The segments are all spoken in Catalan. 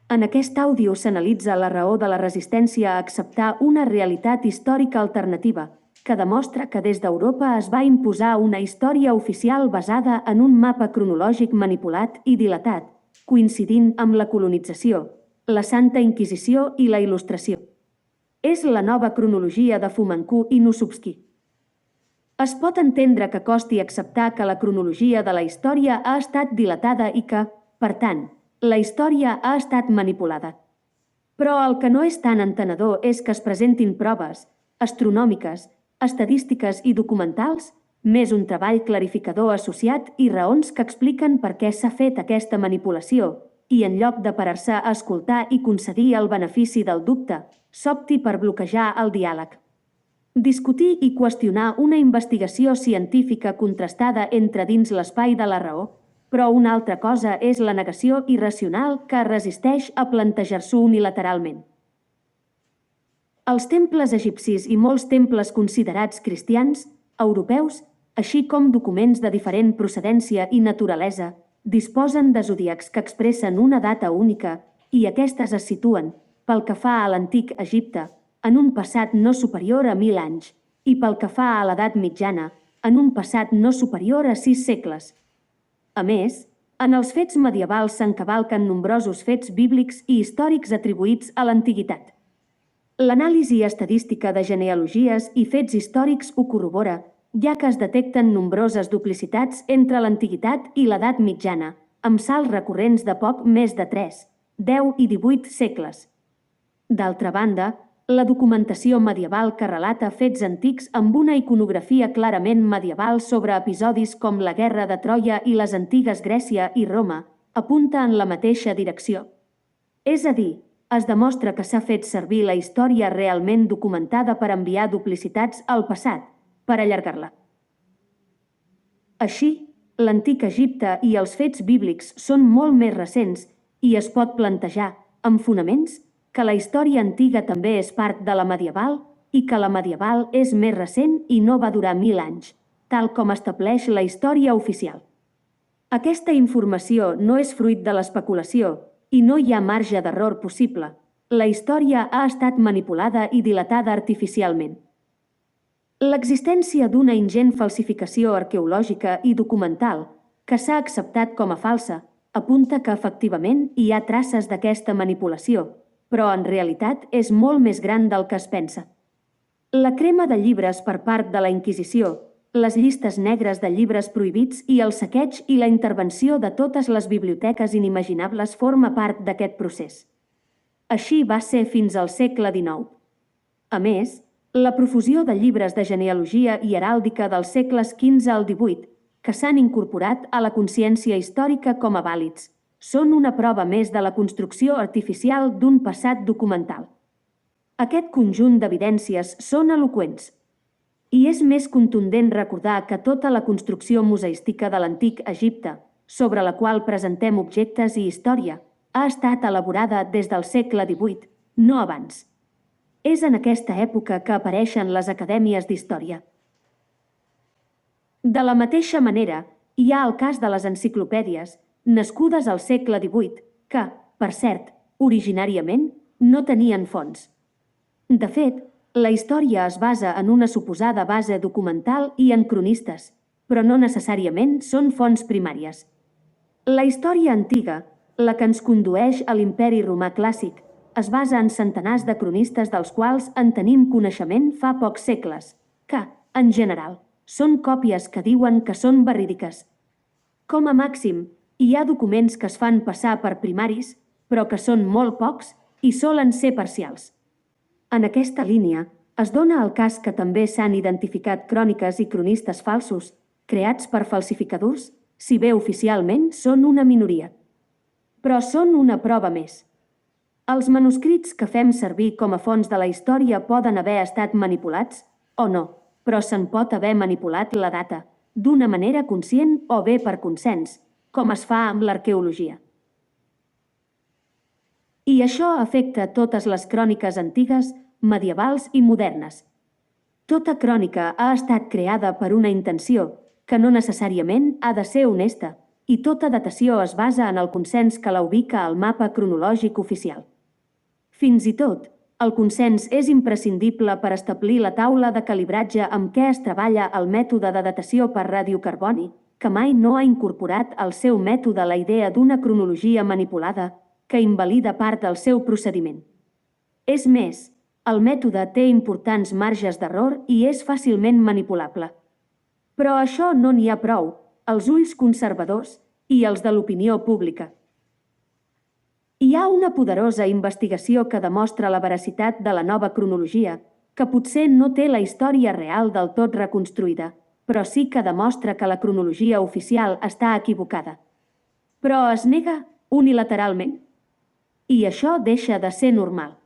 En aquest àudio s'analitza la raó de la resistència a acceptar una realitat històrica alternativa, que demostra que des d'Europa es va imposar una història oficial basada en un mapa cronològic manipulat i dilatat, coincidint amb la colonització, la Santa Inquisició i la Il·lustració. És la nova cronologia de Fomenko i Nossobski. Es pot entendre que costi acceptar que la cronologia de la història ha estat dilatada i que, per tant, la història ha estat manipulada. Però el que no és tan entenedor és que es presentin proves astronòmiques, estadístiques i documentals, més un treball clarificador associat i raons que expliquen per què s'ha fet aquesta manipulació, i en lloc de parar-se a escoltar i concedir el benefici del dubte, s'opti per bloquejar el diàleg. Discutir i qüestionar una investigació científica contrastada entra dins l'espai de la raó, però una altra cosa és la negació irracional que resisteix a plantejar-s'ho unilateralment. Els temples egipcis i molts temples considerats cristians, europeus, així com documents de diferent procedència i naturalesa, disposen de zodíacs que expressen una data única i aquestes es situen, pel que fa a l'antic Egipte, en un passat no superior a 1000 anys, i pel que fa a l'edat mitjana, en un passat no superior a 6 segles. A més, en els fets medievals s'encavalquen nombrosos fets bíblics i històrics atribuïts a l'antiguitat. L'anàlisi estadística de genealogies i fets històrics ho corrobora, ja que es detecten nombroses duplicitats entre l'antiguitat i l'edat mitjana, amb salts recurrents de poc més de 3, 10 i 18 segles. D'altra banda, la documentació medieval que relata fets antics amb una iconografia clarament medieval sobre episodis com la Guerra de Troia i les antigues Grècia i Roma apunta en la mateixa direcció. És a dir, es demostra que s'ha fet servir la història realment documentada per enviar duplicitats al passat, per allargar-la. Així, l'antic Egipte i els fets bíblics són molt més recents i es pot plantejar, amb fonaments, que la història antiga també és part de la medieval i que la medieval és més recent i no va durar 1000 anys, tal com estableix la història oficial. Aquesta informació no és fruit de l'especulació i no hi ha marge d'error possible. La història ha estat manipulada i dilatada artificialment. L'existència d'una ingent falsificació arqueològica i documental, que s'ha acceptat com a falsa, apunta que efectivament hi ha traces d'aquesta manipulació, però en realitat és molt més gran del que es pensa. La crema de llibres per part de la Inquisició, les llistes negres de llibres prohibits i el saqueig i la intervenció de totes les biblioteques inimaginables forma part d'aquest procés. Així va ser fins al segle XIX. A més, la profusió de llibres de genealogia i heràldica dels segles XV al XVIII, que s'han incorporat a la consciència històrica com a vàlids, són una prova més de la construcció artificial d'un passat documental. Aquest conjunt d'evidències són eloqüents. I és més contundent recordar que tota la construcció museística de l'antic Egipte, sobre la qual presentem objectes i història, ha estat elaborada des del segle XVIII, no abans. És en aquesta època que apareixen les acadèmies d'història. De la mateixa manera, hi ha el cas de les enciclopèdies, nascudes al segle XVIII, que, per cert, originàriament no tenien fonts. De fet, la història es basa en una suposada base documental i en cronistes, però no necessàriament són fonts primàries. La història antiga, la que ens condueix a l'imperi romà clàssic, es basa en centenars de cronistes dels quals en tenim coneixement fa pocs segles, que, en general, són còpies que diuen que són verídiques. Com a màxim, hi ha documents que es fan passar per primaris, però que són molt pocs i solen ser parcials. En aquesta línia, es dona el cas que també s'han identificat cròniques i cronistes falsos, creats per falsificadors, si bé oficialment són una minoria. Però són una prova més. Els manuscrits que fem servir com a fonts de la història poden haver estat manipulats, o no, però se'n pot haver manipulat la data, d'una manera conscient o bé per consens, com es fa amb l'arqueologia. I això afecta totes les cròniques antigues, medievals i modernes. Tota crònica ha estat creada per una intenció, que no necessàriament ha de ser honesta, i tota datació es basa en el consens que la ubica al mapa cronològic oficial. Fins i tot, el consens és imprescindible per establir la taula de calibratge amb què es treballa el mètode de datació per radiocarboni, que mai no ha incorporat al seu mètode la idea d'una cronologia manipulada que invalida part del seu procediment. És més, el mètode té importants marges d'error i és fàcilment manipulable. Però això no n'hi ha prou, als ulls conservadors i els de l'opinió pública. Hi ha una poderosa investigació que demostra la veracitat de la nova cronologia, que potser no té la història real del tot reconstruïda, però sí que demostra que la cronologia oficial està equivocada. Però es nega unilateralment. I això deixa de ser normal.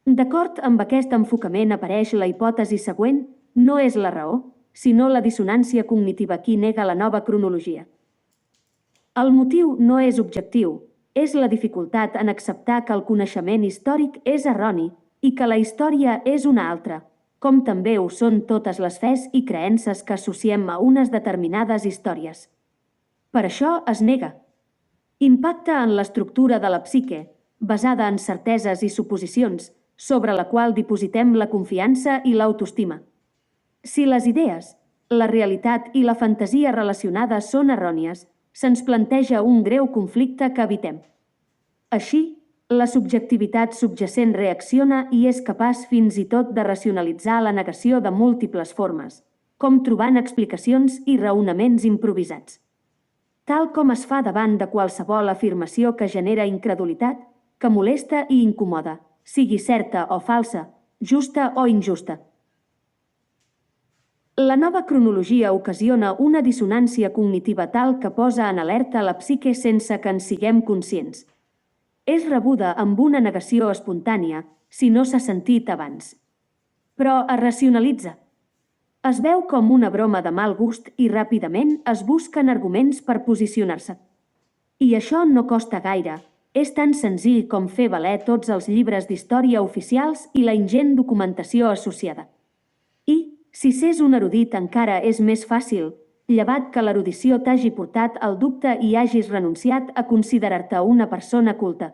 D'acord amb aquest enfocament apareix la hipòtesi següent: no és la raó, sinó la dissonància cognitiva qui nega la nova cronologia. El motiu no és objectiu, és la dificultat en acceptar que el coneixement històric és erroni i que la història és una altra, com també ho són totes les fes i creences que associem a unes determinades històries. Per això es nega. Impacta en l'estructura de la psique, basada en certeses i suposicions, sobre la qual dipositem la confiança i l'autoestima. Si les idees, la realitat i la fantasia relacionades són errònies, se'ns planteja un greu conflicte que evitem. Així, la subjectivitat subjacent reacciona i és capaç fins i tot de racionalitzar la negació de múltiples formes, com trobant explicacions i raonaments improvisats. Tal com es fa davant de qualsevol afirmació que genera incredulitat, que molesta i incomoda, sigui certa o falsa, justa o injusta. La nova cronologia ocasiona una dissonància cognitiva tal que posa en alerta la psique sense que en siguem conscients. És rebuda amb una negació espontània si no s'ha sentit abans. Però es racionalitza. Es veu com una broma de mal gust i ràpidament es busquen arguments per posicionar-se. I això no costa gaire. És tan senzill com fer valer tots els llibres d'història oficials i la ingent documentació associada. I, si s'és un erudit encara és més fàcil, llevat que l'erudició t'hagi portat al dubte i hagis renunciat a considerar-te una persona culta.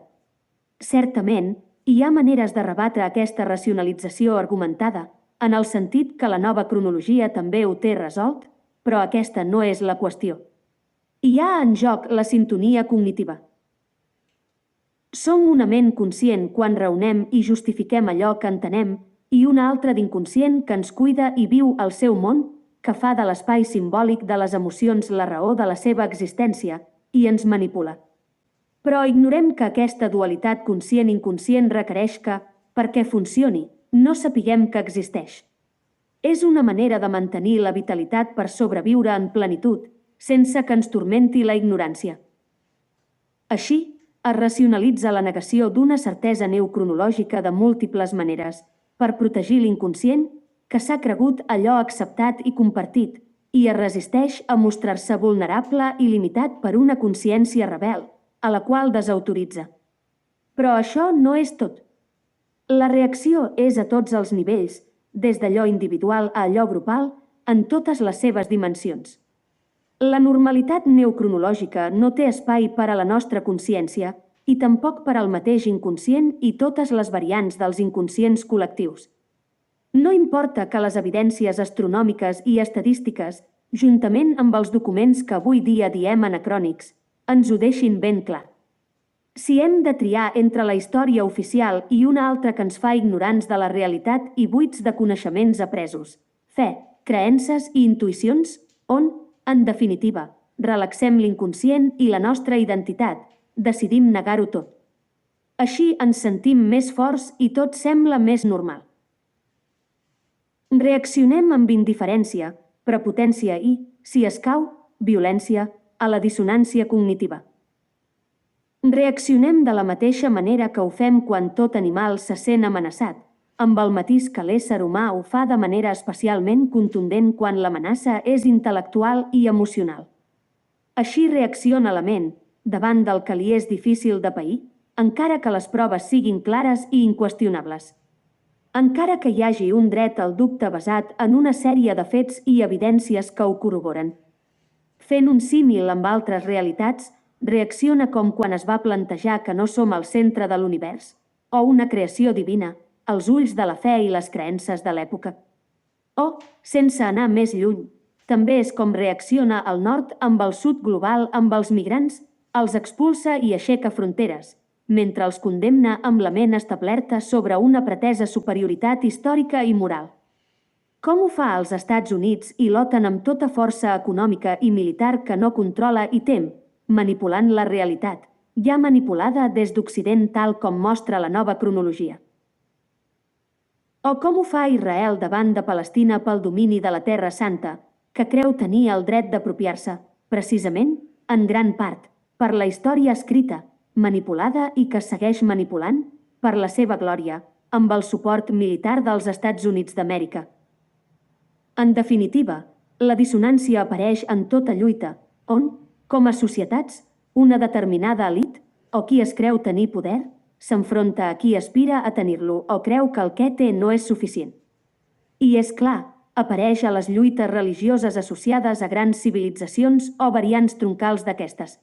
Certament, hi ha maneres de rebatre aquesta racionalització argumentada, en el sentit que la nova cronologia també ho té resolt, però aquesta no és la qüestió. Hi ha en joc la sintonia cognitiva. Som una ment conscient quan raonem i justifiquem allò que entenem i una altra d'inconscient que ens cuida i viu al seu món, que fa de l'espai simbòlic de les emocions la raó de la seva existència i ens manipula. Però ignorem que aquesta dualitat conscient-inconscient requereix que, perquè funcioni, no sapiguem que existeix. És una manera de mantenir la vitalitat per sobreviure en plenitud, sense que ens turmenti la ignorància. Així, es racionalitza la negació d'una certesa neocronològica de múltiples maneres, per protegir l'inconscient, que s'ha cregut allò acceptat i compartit, i es resisteix a mostrar-se vulnerable i limitat per una consciència rebel, a la qual desautoritza. Però això no és tot. La reacció és a tots els nivells, des d'allò individual a allò grupal, en totes les seves dimensions. La normalitat neocronològica no té espai per a la nostra consciència i tampoc per al mateix inconscient i totes les variants dels inconscients col·lectius. No importa que les evidències astronòmiques i estadístiques, juntament amb els documents que avui dia diem anacrònics, ens ho deixin ben clar. Si hem de triar entre la història oficial i una altra que ens fa ignorants de la realitat i buits de coneixements apresos, fe, creences i intuïcions, on, en definitiva, relaxem l'inconscient i la nostra identitat, decidim negar-ho tot. Així ens sentim més forts i tot sembla més normal. Reaccionem amb indiferència, prepotència i, si escau, violència, a la dissonància cognitiva. Reaccionem de la mateixa manera que ho fem quan tot animal se sent amenaçat, amb el matís que l'ésser humà ho fa de manera especialment contundent quan l'amenaça és intel·lectual i emocional. Així reacciona la ment, davant del que li és difícil de pair, encara que les proves siguin clares i inqüestionables. Encara que hi hagi un dret al dubte basat en una sèrie de fets i evidències que ho corroboren. Fent un símil amb altres realitats, reacciona com quan es va plantejar que no som el centre de l'univers, o una creació divina, als ulls de la fe i les creences de l'època. O, sense anar més lluny, també és com reacciona el nord amb el sud global amb els migrants, els expulsa i aixeca fronteres, mentre els condemna amb la ment establerta sobre una pretesa superioritat històrica i moral. Com ho fa als Estats Units i l'OTAN amb tota força econòmica i militar que no controla i tem, manipulant la realitat, ja manipulada des d'Occident tal com mostra la nova cronologia? O com ho fa Israel davant de Palestina pel domini de la Terra Santa, que creu tenir el dret d'apropiar-se, precisament, en gran part, per la història escrita, manipulada i que segueix manipulant, per la seva glòria, amb el suport militar dels Estats Units d'Amèrica. En definitiva, la dissonància apareix en tota lluita, on, com a societats, una determinada elit, o qui es creu tenir poder, s'enfronta a qui aspira a tenir-lo o creu que el que té no és suficient. I és clar, apareix a les lluites religioses associades a grans civilitzacions o variants troncals d'aquestes.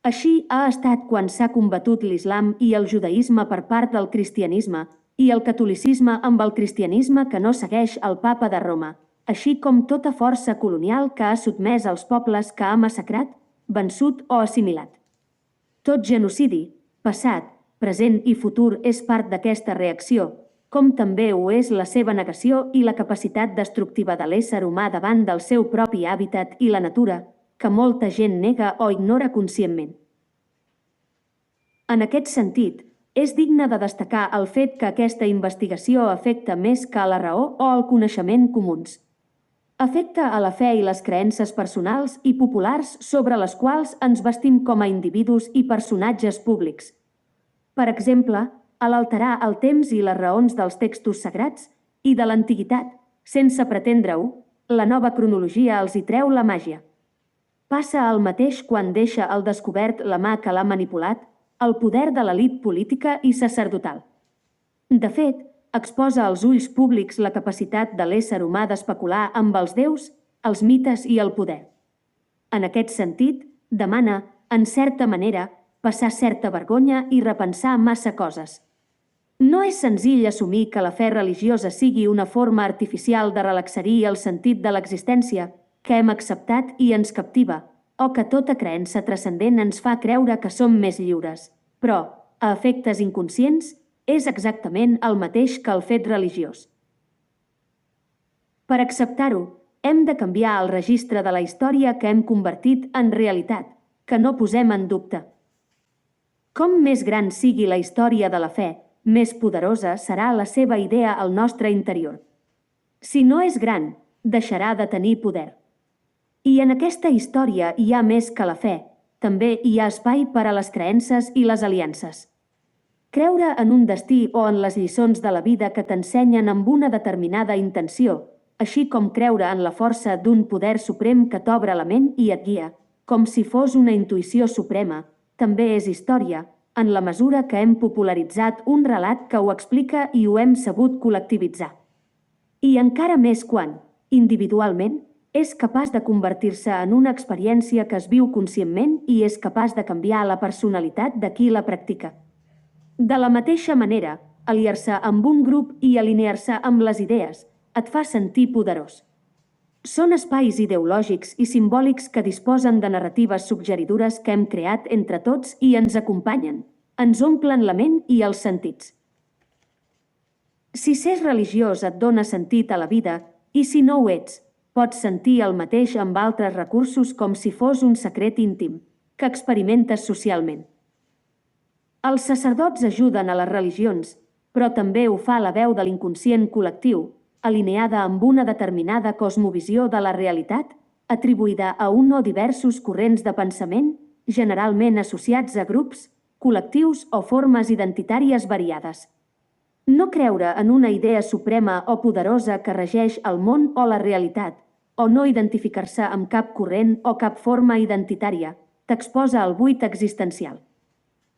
Així ha estat quan s'ha combatut l'islam i el judaïsme per part del cristianisme i el catolicisme amb el cristianisme que no segueix el papa de Roma, així com tota força colonial que ha sotmès els pobles que ha massacrat, vençut o assimilat. Tot genocidi, passat, present i futur és part d'aquesta reacció, com també ho és la seva negació i la capacitat destructiva de l'ésser humà davant del seu propi hàbitat i la natura, que molta gent nega o ignora conscientment. En aquest sentit, és digne de destacar el fet que aquesta investigació afecta més que a la raó o al coneixement comuns. Afecta a la fe i les creences personals i populars sobre les quals ens bastim com a individus i personatges públics. Per exemple, a l'alterar el temps i les raons dels textos sagrats i de l'antiguitat, sense pretendre-ho, la nova cronologia els hi treu la màgia. Passa el mateix quan deixa al descobert la mà que l'ha manipulat, el poder de l'elit política i sacerdotal. De fet, exposa als ulls públics la capacitat de l'ésser humà d'especular amb els déus, els mites i el poder. En aquest sentit, demana, en certa manera, passar certa vergonya i repensar massa coses. No és senzill assumir que la fe religiosa sigui una forma artificial de relaxarir el sentit de l'existència que hem acceptat i ens captiva, o que tota creença transcendent ens fa creure que som més lliures. Però, a efectes inconscients, és exactament el mateix que el fet religiós. Per acceptar-ho, hem de canviar el registre de la història que hem convertit en realitat, que no posem en dubte. Com més gran sigui la història de la fe, més poderosa serà la seva idea al nostre interior. Si no és gran, deixarà de tenir poder. I en aquesta història hi ha més que la fe, també hi ha espai per a les creences i les aliances. Creure en un destí o en les lliçons de la vida que t'ensenyen amb una determinada intenció, així com creure en la força d'un poder suprem que t'obre la ment i et guia, com si fos una intuïció suprema, també és història, en la mesura que hem popularitzat un relat que ho explica i ho hem sabut col·lectivitzar. I encara més quan, individualment, és capaç de convertir-se en una experiència que es viu conscientment i és capaç de canviar la personalitat de qui la practica. De la mateixa manera, aliar-se amb un grup i alinear-se amb les idees et fa sentir poderós. Són espais ideològics i simbòlics que disposen de narratives suggeridores que hem creat entre tots i ens acompanyen, ens omplen la ment i els sentits. Si ser religiós et dona sentit a la vida, i si no ho ets, pots sentir el mateix amb altres recursos com si fos un secret íntim, que experimentes socialment. Els sacerdots ajuden a les religions, però també ho fa la veu de l'inconscient col·lectiu, alineada amb una determinada cosmovisió de la realitat, atribuïda a un o diversos corrents de pensament, generalment associats a grups, col·lectius o formes identitàries variades. No creure en una idea suprema o poderosa que regeix el món o la realitat, o no identificar-se amb cap corrent o cap forma identitària, t'exposa al buit existencial.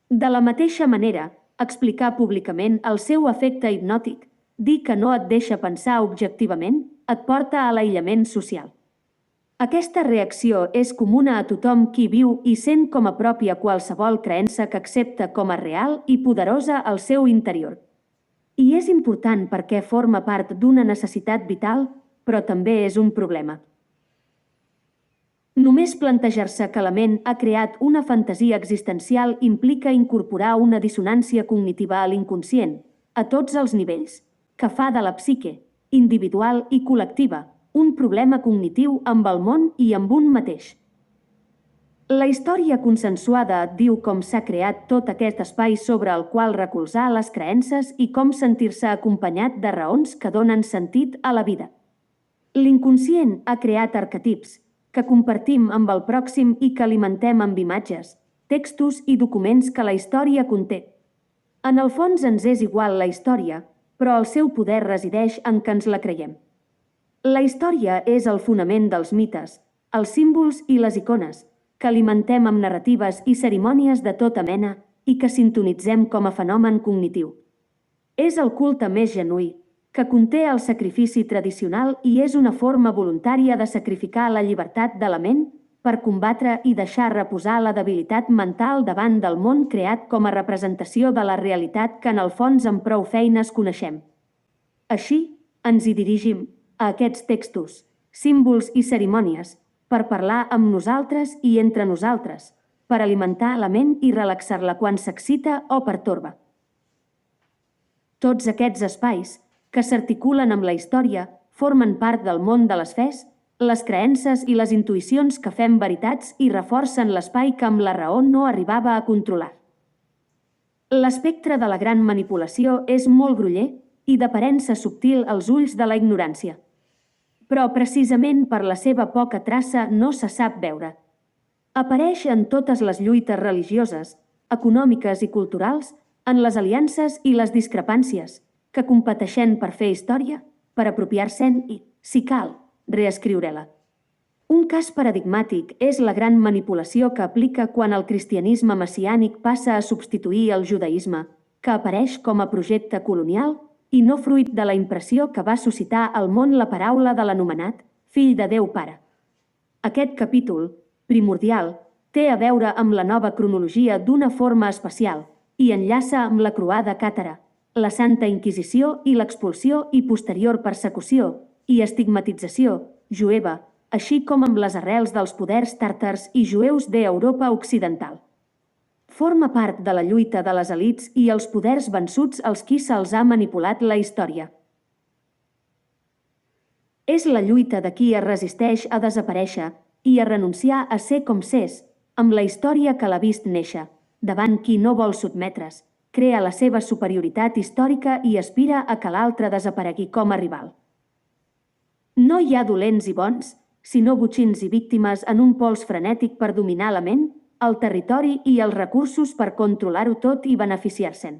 De la mateixa manera, explicar públicament el seu efecte hipnòtic, dir que no et deixa pensar objectivament, et porta a l'aïllament social. Aquesta reacció és comuna a tothom qui viu i sent com a pròpia qualsevol creença que accepta com a real i poderosa al seu interior. I és important perquè forma part d'una necessitat vital, però també és un problema. Només plantejar-se que la ment ha creat una fantasia existencial implica incorporar una dissonància cognitiva a l'inconscient, a tots els nivells, que fa de la psique, individual i col·lectiva, un problema cognitiu amb el món i amb un mateix. La història consensuada et diu com s'ha creat tot aquest espai sobre el qual recolzar les creences i com sentir-se acompanyat de raons que donen sentit a la vida. L'inconscient ha creat arquetips, que compartim amb el pròxim i que alimentem amb imatges, textos i documents que la història conté. En el fons ens és igual la història, però el seu poder resideix en que ens la creiem. La història és el fonament dels mites, els símbols i les icones, que alimentem amb narratives i cerimònies de tota mena i que sintonitzem com a fenomen cognitiu. És el culte més genuí, que conté el sacrifici tradicional i és una forma voluntària de sacrificar la llibertat de la ment per combatre i deixar reposar la debilitat mental davant del món creat com a representació de la realitat que en el fons amb prou feines coneixem. Així, ens hi dirigim, a aquests textos, símbols i cerimònies, per parlar amb nosaltres i entre nosaltres, per alimentar la ment i relaxar-la quan s'excita o pertorba. Tots aquests espais, que s'articulen amb la història, formen part del món de les fes, les creences i les intuïcions que fem veritats i reforcen l'espai que amb la raó no arribava a controlar. L'espectre de la gran manipulació és molt groller i d'aparença subtil als ulls de la ignorància. Però precisament per la seva poca traça no se sap veure. Apareix en totes les lluites religioses, econòmiques i culturals, en les aliances i les discrepàncies, que competeixen per fer història, per apropiar-se'n i, si cal, reescriure-la. Un cas paradigmàtic és la gran manipulació que aplica quan el cristianisme messiànic passa a substituir el judaïsme, que apareix com a projecte colonial i no fruit de la impressió que va suscitar al món la paraula de l'anomenat Fill de Déu Pare. Aquest capítol, primordial, té a veure amb la nova cronologia d'una forma especial i enllaça amb la croada càtara, la Santa Inquisició i l'expulsió i posterior persecució i estigmatització jueva, així com amb les arrels dels poders tàrtars i jueus d'Europa Occidental. Forma part de la lluita de les elits i els poders vençuts als qui se'ls ha manipulat la història. És la lluita de qui es resisteix a desaparèixer i a renunciar a ser com s'és, amb la història que l'ha vist néixer, davant qui no vol sotmetre's, crea la seva superioritat històrica i aspira a que l'altre desaparegui com a rival. No hi ha dolents i bons, sinó botxins i víctimes en un pols frenètic per dominar la ment, el territori i els recursos per controlar-ho tot i beneficiar-se'n.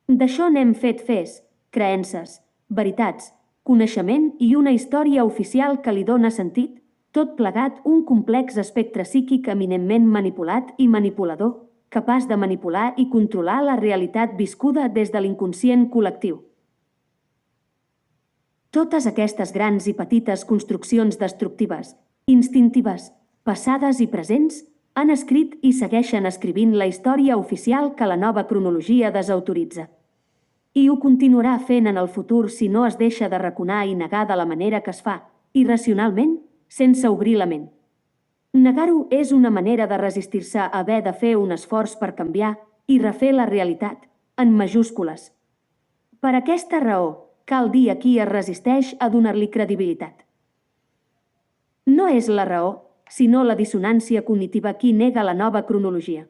D'això n'hem fet fes, creences, veritats, coneixement i una història oficial que li dóna sentit, tot plegat un complex espectre psíquic eminentment manipulat i manipulador, capaç de manipular i controlar la realitat viscuda des de l'inconscient col·lectiu. Totes aquestes grans i petites construccions destructives, instintives, passades i presents, han escrit i segueixen escrivint la història oficial que la nova cronologia desautoritza. I ho continuarà fent en el futur si no es deixa de raconar i negar de la manera que es fa, irracionalment, sense obrir la ment. Negar-ho és una manera de resistir-se a haver de fer un esforç per canviar i refer la realitat, en majúscules. Per aquesta raó, cal dir a qui es resisteix a donar-li credibilitat. No és la raó, sinó la dissonància cognitiva qui nega la nova cronologia.